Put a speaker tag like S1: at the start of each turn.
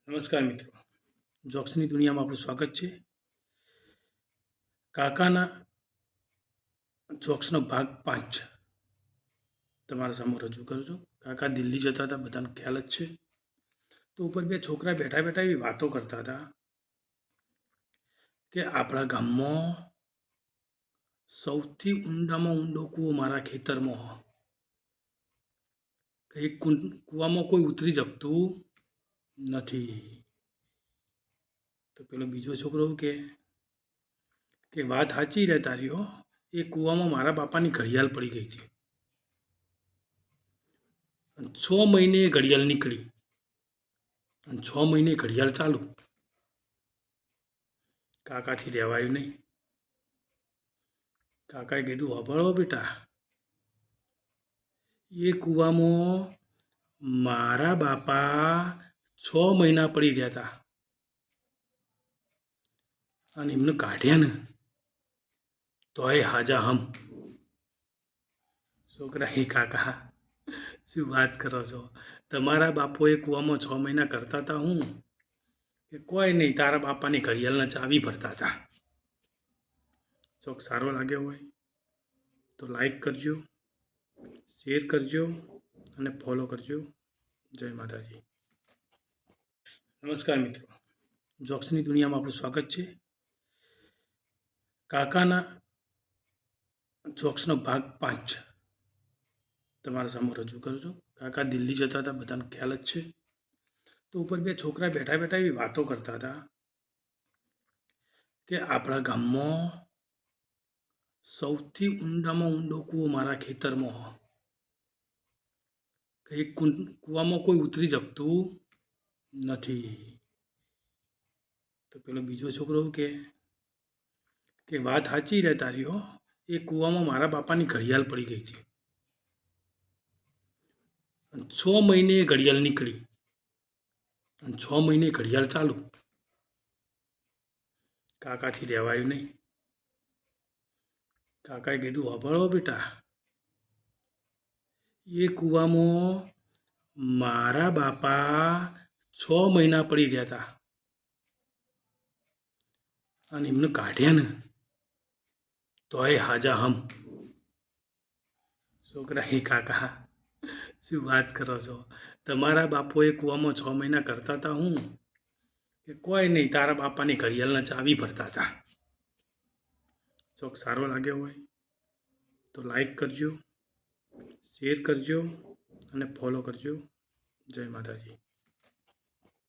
S1: નમસ્કાર મિત્રો, જોક્સની દુનિયામાં આપણું સ્વાગત છે. કાકાના જોક્સનો ભાગ 5 તમારા સામે રજૂ કરું છું. કાકા દિલ્હી જતા હતા, બધાને ખ્યાલ જ છે. તો ઉપર બે છોકરા બેઠા બેઠા એવી વાતો કરતા હતા કે આપણા ગામમાં સૌથી ઊંડામાં ઊંડો કૂવો મારા ખેતરમાં, એક કૂવામાં કોઈ ઉતરી શકતું નથી. તો પેલો બીજો છોકરો કે વાત સાચી રહે તારી હો, એ કૂવામાં મારા બાપાની ઘડિયાળ પડી ગઈ હતી. 6 મહિને એ ઘડિયાળ નીકળી અને 6 મહિને ઘડિયાળ ચાલુ. કાકાથી રહેવાયું નહીં. કાકાએ કીધું, વાપરો બેટા, એ કૂવામાં મારા બાપા 6 મહિના પડી રહ્યા હતા અને એમને કાઢ્યા ને તોય હાજા હમ. છોકરા, એ કાકા શું વાત કરો છો? તમારા બાપોએ કૂવામાં 6 મહિના કરતા હતા હું કે કોઈ નહીં, તારા બાપાની ઘડિયાળના ચાવી ભરતા હતા. જોક સારો લાગ્યો હોય તો લાઈક કરજો, શેર કરજો અને ફોલો કરજો. જય માતાજી. નમસ્કાર મિત્રો, જોક્સની દુનિયામાં આપણું સ્વાગત છે. કાકાના જોક્સનો ભાગ 5 તમારા સામે રજૂ કરું છું. કાકા દિલ્હી જતા હતા, બધાને ખ્યાલ જ છે. તો ઉપર બે છોકરા બેઠા બેઠા એવી વાતો કરતા હતા કે આપણા ગામમાં સૌથી ઊંડામાં ઊંડો કૂવો મારા ખેતરમાં, એક કૂવામાં કોઈ ઉતરી શકતું નથી. તો પેલો બીજો છોકરો કે વાત સાચી રહે તારી હો, એ કૂવામાં મારા બાપાની ઘડિયાળ પડી ગઈ હતી. 6 મહિને એ ઘડિયાળ નીકળી અને 6 મહિને ઘડિયાળ ચાલુ. કાકાથી રહેવાયું નહીં. કાકાએ કીધું, વાપરો બેટા, એ કૂવામાં મારા બાપા 6 મહિના પડી રહ્યા હતા અને એમને કાઢ્યા ને તોય હાજા હમ. છોકરા, એ કાકા શું વાત કરો છો? તમારા બાપોએ કૂવામાં 6 મહિના કરતા હતા હું કે કોઈ નહીં, તારા બાપાની ઘડિયાળના ચાવી ભરતા હતા. જોક સારો લાગ્યો હોય તો લાઈક કરજો, શેર કરજો અને ફોલો કરજો. જય માતાજી.